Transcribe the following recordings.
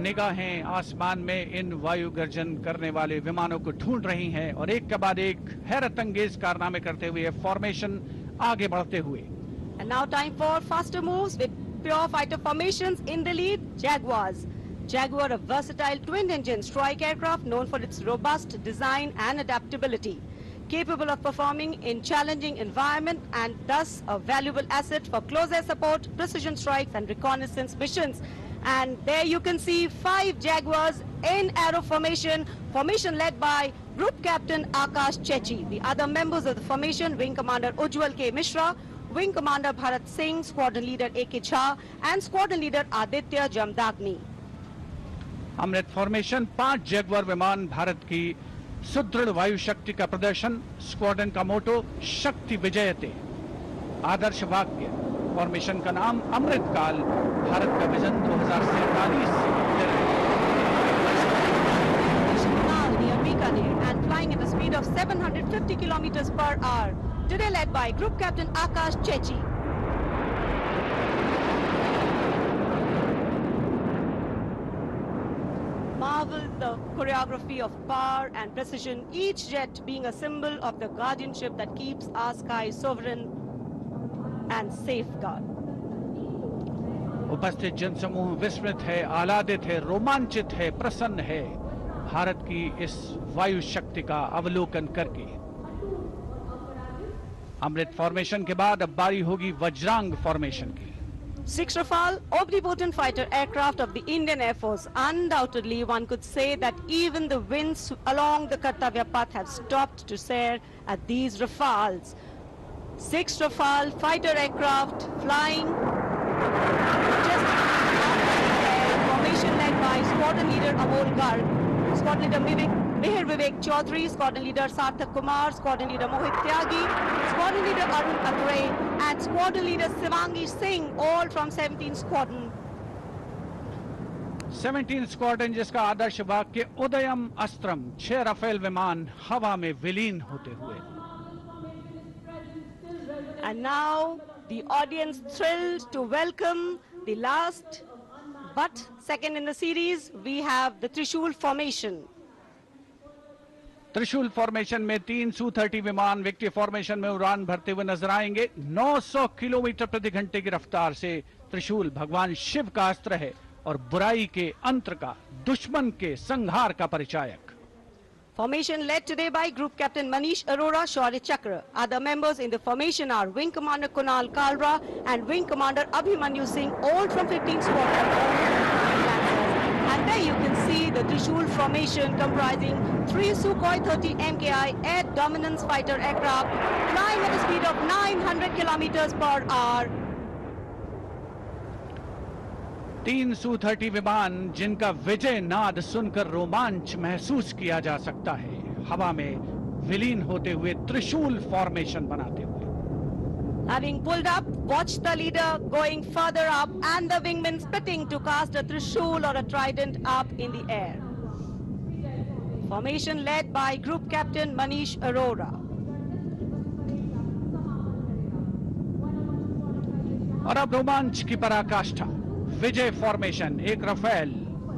निगाहें आसमान में इन वायु गर्जन करने वाले विमानों को ढूंढ रही हैं और एक के बाद एक हैरत अंगेज कारनामे करते हुए फॉर्मेशन आगे बढ़ते हुए। And now time for faster moves with pure fighter formations. In the lead, Jaguars. Jaguar, a versatile twin-engine strike aircraft known for its robust design and adaptability, capable of performing in challenging environment and thus a valuable asset for close air support, precision strikes and reconnaissance missions. And there you can see 5 Jaguars in aero formation, formation led by Group Captain Akash Chechi. The other members of the formation, Wing Commander Ujjwal K. Mishra, Wing Commander Bharat Singh, Squadron Leader A.K. Jha and Squadron Leader Aditya Jamdagni. Amrit formation 5 Jaguar विमान, भारत की सुदृढ़ वायु शक्ति का प्रदर्शन। Squadron का मोटो शक्ति विजयते, आदर्श वाक्य। फॉर्मेशन का नाम अमृत काल, भारत का vision 2047 and flying at a speed of 750 kilometers per hour. Today led by Group Captain Akash Chechi. Marvels the choreography of power and precision, each jet being a symbol of the guardianship that keeps our sky sovereign and safeguard. उपस्थित जनसमूह विस्मित है, आह्लादित है, रोमांचित है, प्रसन्न है भारत की इस वायु शक्ति का अवलोकन करके। अमृत फॉर्मेशन के बाद अब बारी होगी वज्रांग फॉर्मेशन की। 6 Rafale, omnipotent fighter aircraft of the Indian Air Force. Undoubtedly, one could say that even the winds along the Kartavya path have stopped to stare at these Rafales. 6 Rafale fighter aircraft flying just formation led by Squadron Leader Amol Garg, Squadron Leader Mihir Vivek Chaudhary, Squadron Leader Sarthak Kumar, Squadron Leader Mohit Tyagi, Squadron Leader Arun Athare and Squadron Leader Shivangi Singh, all from 17 Squadron. 17 squadron जिसका आदर्श वाक्य उदयम अस्त्रम, 6 Rafale विमान हवा में विलीन होते हुए। And now the audience thrilled to welcome the last but second in the series. We have the Trishul formation. त्रिशूल formation में 3 Su-30 विमान विक्ट्री फॉर्मेशन में उड़ान भरते हुए नजर आएंगे। 900 किलोमीटर प्रति घंटे की रफ्तार से त्रिशूल भगवान शिव का अस्त्र है और बुराई के अंतर का, दुश्मन के संहार का परिचायक। Formation led today by Group Captain Manish Arora, Shaurya Chakra. Other members in the formation are Wing Commander Kunal Kalra and Wing Commander Abhimanyu Singh, all from 15 Squadron. And there you can see the Trishul formation comprising 3 Sukhoi 30 MKI air dominance fighter aircraft flying at a speed of 900 kilometers per hour. 3 Su-30 विमान जिनका विजय नाद सुनकर रोमांच महसूस किया जा सकता है, हवा में विलीन होते हुए त्रिशूल फॉर्मेशन बनाते हुए। Having pulled up, watch the leader going further up and the wingmen spitting to cast a trishul or a trident up in the air. Formation led by Group Captain Manish Arora. और अब रोमांच की पराकाष्ठा, विजय formation. एक Rafale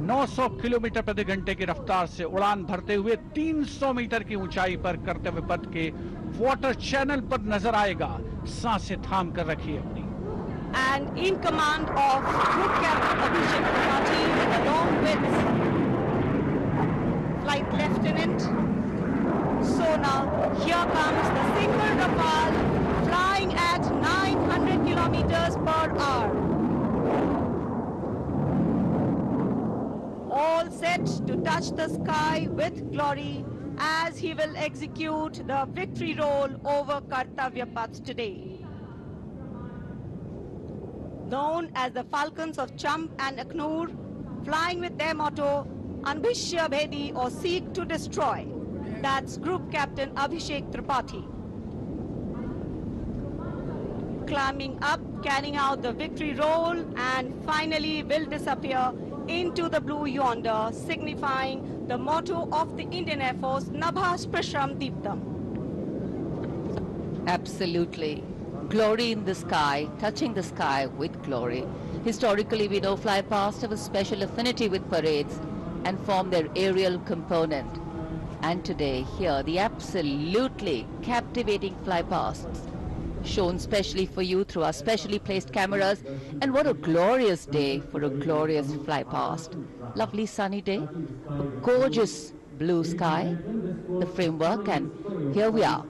900 kilometre प्रति घंटे की रफ्तार से उड़ान भरते हुए 300 मीटर की ऊंचाई पर कर्तव्य पथ के वाटर चैनल पर नजर आएगा। सांसें थाम कर रखिए अपनी। And in command of Group Captain Abhishek Tripathi along with Flight Lieutenant. So now here comes the single Rafale flying at 900 kilometers per hour. All set to touch the sky with glory as he will execute the victory roll over Kartavya Path today. Known as the Falcons of Champ and Aknoor, flying with their motto, Anbhishya Bhedi or Seek to Destroy. That's Group Captain Abhishek Tripathi. Climbing up, carrying out the victory roll and finally will disappear into the blue yonder, signifying the motto of the Indian Air Force, Nabha Sprisham Deeptam. Absolutely. glory in the sky, touching the sky with glory. Historically, we know fly past have a special affinity with parades and form their aerial component. And today, here, the absolutely captivating fly pasts, shown specially for you through our specially placed cameras. And what a glorious day for a glorious fly past. Lovely sunny day, a gorgeous blue sky, the framework, and here we are,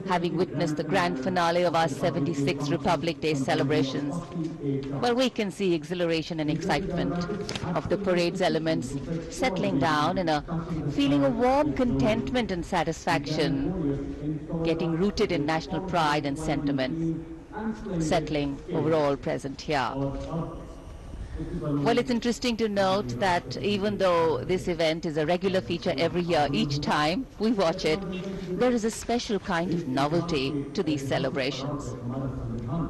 having witnessed the grand finale of our 76th Republic Day celebrations. Well, we can see exhilaration and excitement of the parade's elements settling down in a feeling of warm contentment and satisfaction, getting rooted in national pride and sentiment, settling overall present here. Well, it's interesting to note that even though this event is a regular feature every year, each time we watch it, there is a special kind of novelty to these celebrations.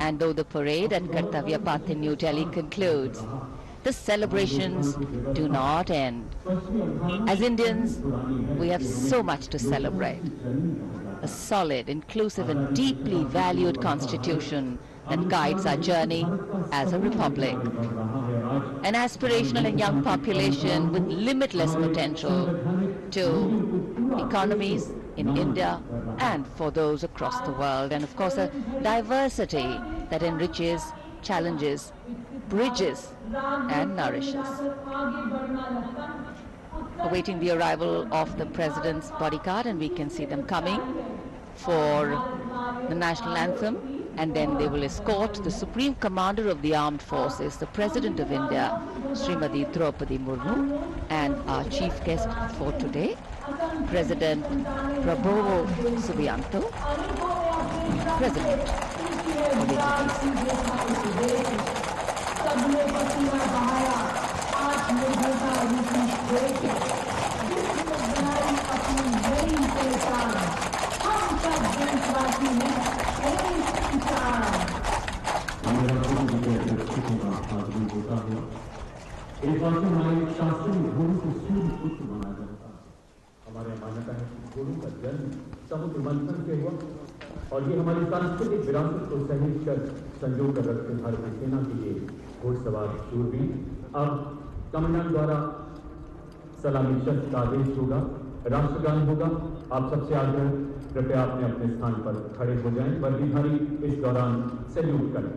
And though the parade at Kartavya Path in New Delhi concludes, the celebrations do not end. As Indians, we have so much to celebrate. A solid, inclusive and deeply valued constitution that guides our journey as a republic. An aspirational and young population with limitless potential to economies in India and for those across the world. And of course, a diversity that enriches, challenges, bridges and nourishes. Awaiting the arrival of the President's bodyguard, and we can see them coming for the national anthem. And then they will escort the Supreme Commander of the Armed Forces, the President of India, Srimati Draupadi Murmu, and our chief guest for today, President Prabowo Subianto, President of हमारे मान्यता है कि गुरु का जन्म समुद्र मंथन से हुआ और ये हमारी सांस्कृतिक विरासत को सहेज कर संजो कर रखते भारतीय सेना के लिए घोड़सवार शूरवीर। अब कमांडेंट द्वारा सलामी शस्त्र का आदेश होगा, राष्ट्रगान होगा। आप सबसे आग्रह, कृपया अपने अपने स्थान पर खड़े हो जाएं। वर्दीधारी इस दौरान सैल्यूट करें।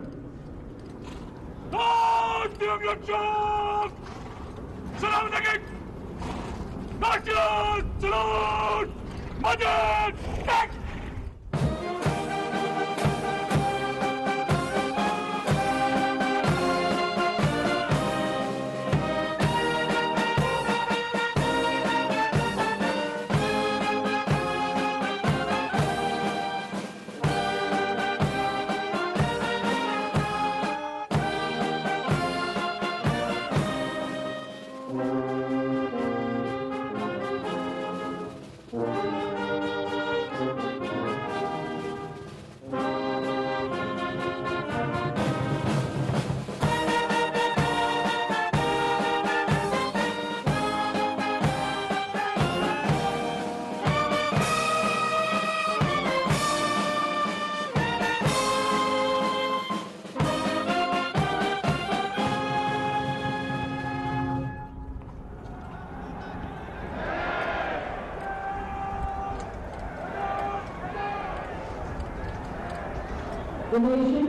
The nation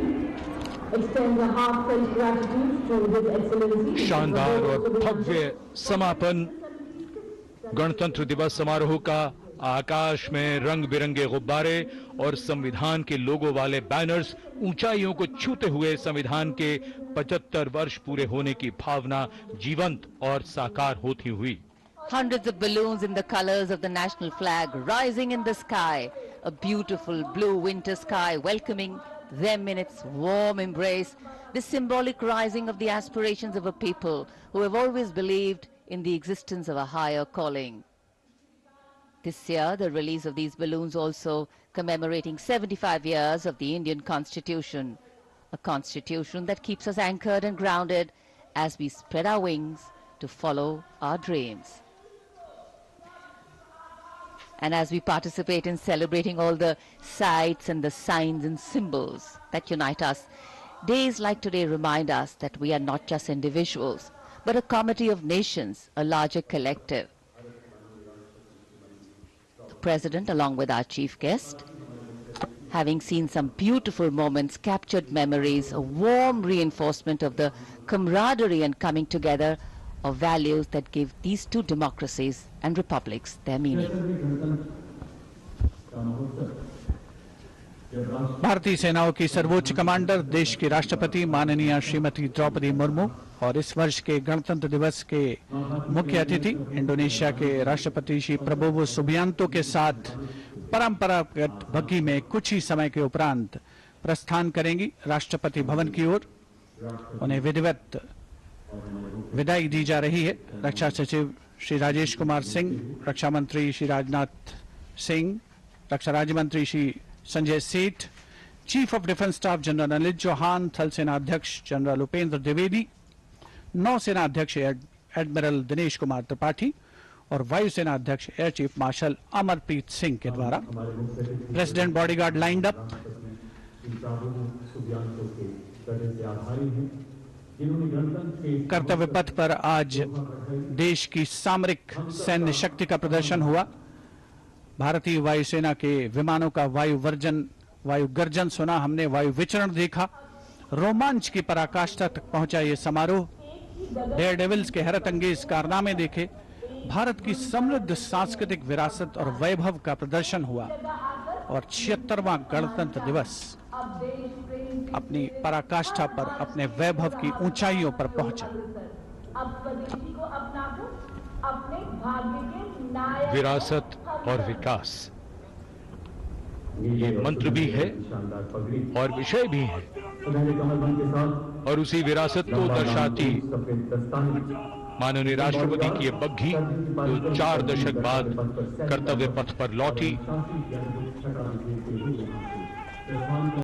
extends a heartfelt gratitude to His Excellency. शानदार और भव्य समापन गणतंत्र दिवस समारोह का। आकाश में रंग बिरंगे गुब्बारे और संविधान के लोगो वाले बैनर्स ऊंचाइयों को छूते हुए संविधान के 75 वर्ष पूरे होने की भावना जीवंत और साकार होती हुई। Hundreds of balloons in the colors of the national flag rising in the sky, a beautiful blue winter sky welcoming them in its warm embrace, this symbolic rising of the aspirations of a people who have always believed in the existence of a higher calling. This year, the release of these balloons also commemorating 75 years of the Indian Constitution, a constitution that keeps us anchored and grounded as we spread our wings to follow our dreams. And as we participate in celebrating all the sights and the signs and symbols that unite us, days like today remind us that we are not just individuals, but a comity of nations, a larger collective. The President, along with our chief guest, having seen some beautiful moments, captured memories, a warm reinforcement of the camaraderie and coming together of values that give these two democracies and republics their meaning. भारतीय सेनाओं की सर्वोच्च commander, देश की राष्ट्रपति माननीय श्रीमती द्रौपदी मुर्मू और इस वर्ष के गणतंत्र दिवस के मुख्य अतिथि इंडोनेशिया के राष्ट्रपति श्री प्रबोवो सुबियांतो के साथ परंपरागत बग्घी में कुछ ही समय के उपरांत प्रस्थान करेंगी राष्ट्रपति भवन की ओर। उन्हें विधिवत विदाई दी जा रही है। रक्षा सचिव श्री राजेश कुमार सिंह, रक्षा मंत्री श्री राजनाथ सिंह, रक्षा राज्य मंत्री Shri Sanjay Seth, chief of defence staff general Anil Chauhan, थल सेना अध्यक्ष जनरल उपेंद्र द्विवेदी, नौसेना अध्यक्ष एडमिरल दिनेश कुमार त्रिपाठी और वायुसेना अध्यक्ष air chief marshal Amarpreet Singh के द्वारा प्रेसिडेंट बॉडीगार्ड लाइंड अप। कर्तव्य पथ पर आज देश की सामरिक सैन्य शक्ति का प्रदर्शन हुआ। भारतीय वायुसेना के विमानों का वायु गर्जन सुना हमने, वायु विचरण देखा। रोमांच की पराकाष्ठा तक पहुंचा ये समारोह। डेयर डेविल्स के हैरत अंगेज कारनामे देखे। भारत की समृद्ध सांस्कृतिक विरासत और वैभव का प्रदर्शन हुआ और 76वां गणतंत्र दिवस अपनी पराकाष्ठा पर, अपने वैभव की ऊंचाइयों पर पहुंचा। विरासत और विकास, ये मंत्र भी है और विषय भी है, और उसी विरासत को दर्शाती माननीय राष्ट्रपति की ये बग्घी जो 4 दशक बाद कर्तव्य पथ पर लौटी।